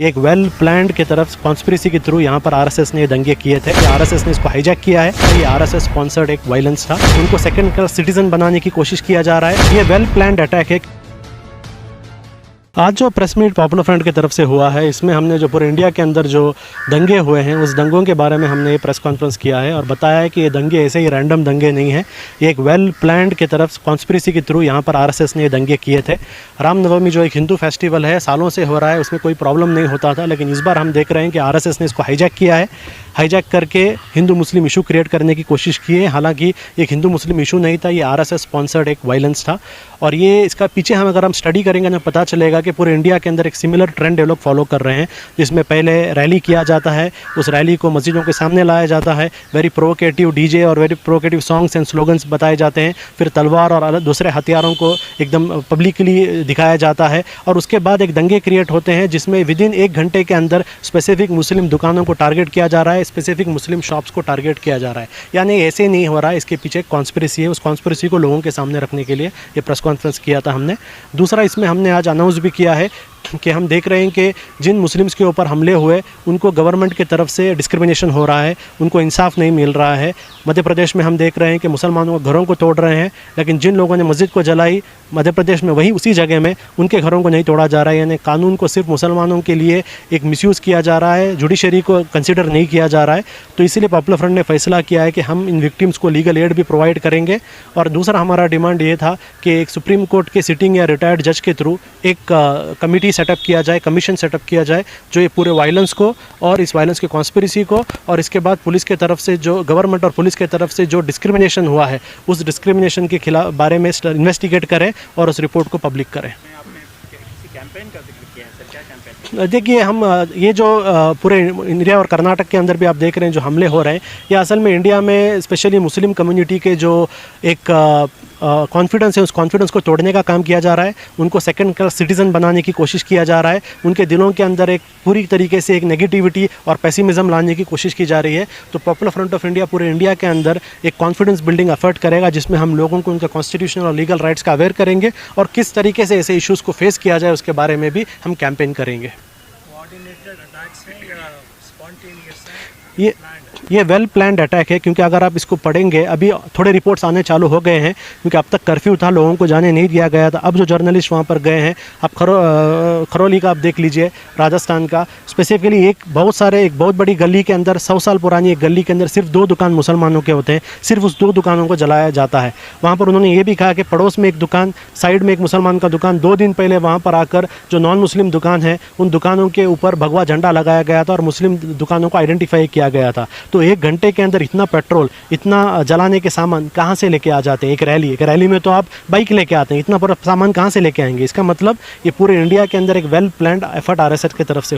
एक well planned की तरफ कॉन्स्पिरेसी के थ्रू यहाँ पर आरएसएस ने दंगे किए थे। आरएसएस ने इसको हाईजैक किया है। ये आरएसएस स्पॉन्सर्ड एक वायलेंस था। उनको सेकंड क्लास सिटीजन बनाने की कोशिश किया जा रहा है। ये वेल प्लान्ड अटैक है। आज जो प्रेस मीट पॉपुलर फ्रंट की तरफ से हुआ है, इसमें हमने जो पूरे इंडिया के अंदर जो दंगे हुए हैं उस दंगों के बारे में हमने ये प्रेस कॉन्फ्रेंस किया है और बताया है कि ये दंगे ऐसे ही रैंडम दंगे नहीं हैं। ये एक वेल प्लान्ड की तरफ कॉन्स्पिरेसी के थ्रू यहाँ पर आरएसएस ने ये दंगे किए थे। रामनवमी जो एक हिंदू फेस्टिवल है, सालों से हो रहा है, उसमें कोई प्रॉब्लम नहीं होता था, लेकिन इस बार हम देख रहे हैं कि आरएसएस ने इसको हाईजैक किया है। हाईजैक करके हिंदू मुस्लिम इशू क्रिएट करने की कोशिश की है। हालांकि एक हिंदू मुस्लिम इशू नहीं था, ये आरएसएस स्पॉन्सर्ड एक वायलेंस था। और ये इसका पीछे अगर हम स्टडी करेंगे ना, पता चलेगा कि पूरे इंडिया के अंदर एक सिमिलर ट्रेंड लोग फॉलो कर रहे हैं, जिसमें पहले रैली किया जाता है, उस रैली को मस्जिदों के सामने लाया जाता है, वेरी प्रोवोकेटिव डीजे और very provocative songs and slogans बताए जाते हैं, फिर तलवार और अलग दूसरे हथियारों को एकदम पब्लिकली दिखाया जाता है और उसके बाद एक दंगे क्रिएट होते हैं जिसमें विदिन 1 घंटे के अंदर स्पेसिफिक मुस्लिम दुकानों को टारगेट किया जा रहा है, स्पेसिफिक मुस्लिम शॉप्स को टारगेट किया जा रहा है। यानी ऐसे नहीं हो रहा है, इसके पीछे एक कॉन्स्पिरेसी है। उस कॉन्स्पिरेसी को लोगों के सामने रखने के लिए ये प्रेस कॉन्फ्रेंस किया था हमने। दूसरा, इसमें हमने आज अनाउंस भी किया है कि हम देख रहे हैं कि जिन मुस्लिम्स के ऊपर हमले हुए उनको गवर्नमेंट की तरफ से डिस्क्रिमिनेशन हो रहा है, उनको इंसाफ नहीं मिल रहा है। मध्य प्रदेश में हम देख रहे हैं कि मुसलमानों के घरों को तोड़ रहे हैं, लेकिन जिन लोगों ने मस्जिद को जलाई मध्य प्रदेश में वही उसी जगह में उनके घरों को नहीं तोड़ा जा रहा है। यानी कानून को सिर्फ मुसलमानों के लिए एक मिसयूज़ किया जा रहा है, जुडिशरी को कंसिडर नहीं किया जा रहा है। तो इसीलिए पॉपुलर फ्रंट ने फैसला किया है कि हम इन विक्टिम्स को लीगल एड भी प्रोवाइड करेंगे। और दूसरा हमारा डिमांड ये था कि एक सुप्रीम कोर्ट के सिटिंग या रिटायर्ड जज के थ्रू एक कमेटी सेटअप किया जाए, कमीशन सेटअप किया जाए, जो ये पूरे वायलेंस को और इस वायलेंस के कॉन्स्पिरेसी को और इसके बाद पुलिस के तरफ से जो गवर्नमेंट और पुलिस के तरफ से जो डिस्क्रिमिनेशन हुआ है उस डिस्क्रिमिनेशन के खिलाफ बारे में इन्वेस्टिगेट करें और उस रिपोर्ट को पब्लिक करें। देखिए, हम ये जो पूरे इंडिया और कर्नाटक के अंदर भी आप देख रहे हैं जो हमले हो रहे हैं, ये असल में इंडिया में स्पेशली मुस्लिम कम्युनिटी के जो एक कॉन्फिडेंस है, उस कॉन्फिडेंस को तोड़ने का काम किया जा रहा है। उनको सेकंड क्लास सिटीजन बनाने की कोशिश किया जा रहा है। उनके दिलों के अंदर एक पूरी तरीके से एक नेगेटिविटी और पेसिमिज्म लाने की कोशिश की जा रही है। तो पॉपुलर फ्रंट ऑफ इंडिया पूरे इंडिया के अंदर एक कॉन्फिडेंस बिल्डिंग एफर्ट करेगा, जिसमें हम लोगों को उनके कॉन्स्टिट्यूशनल और लीगल राइट्स का अवेयर करेंगे और किस तरीके से ऐसे इश्यूज़ को फेस किया जाए उसके बारे में भी हम कैंपेन करेंगे। ये वेल प्लान्ड अटैक है, क्योंकि अगर आप इसको पढ़ेंगे, अभी थोड़े रिपोर्ट्स आने चालू हो गए हैं, क्योंकि अब तक कर्फ्यू था, लोगों को जाने नहीं दिया गया था। अब जो जर्नलिस्ट वहाँ पर गए हैं, आप खरौली का आप देख लीजिए, राजस्थान का स्पेसिफिकली एक बहुत बड़ी गली के अंदर, 100 साल पुरानी एक गली के अंदर सिर्फ 2 दुकान मुसलमानों के होते हैं, सिर्फ उस 2 दुकानों को जलाया जाता है। वहाँ पर उन्होंने ये भी कहा कि पड़ोस में एक दुकान, साइड में एक मुसलमान का दुकान, 2 दिन पहले वहाँ पर आकर जो नॉन मुस्लिम दुकान है उन दुकानों के ऊपर भगवा झंडा लगाया गया था और मुस्लिम दुकानों को आइडेंटिफाई किया गया था। तो 1 घंटे के अंदर इतना पेट्रोल, इतना जलाने के सामान कहाँ से लेके आ जाते हैं? एक रैली में तो आप बाइक लेके आते हैं, इतना पूरा सामान कहाँ से लेके आएंगे? इसका मतलब ये पूरे इंडिया के अंदर एक वेल प्लान्ड एफर्ट आरएसएस की तरफ से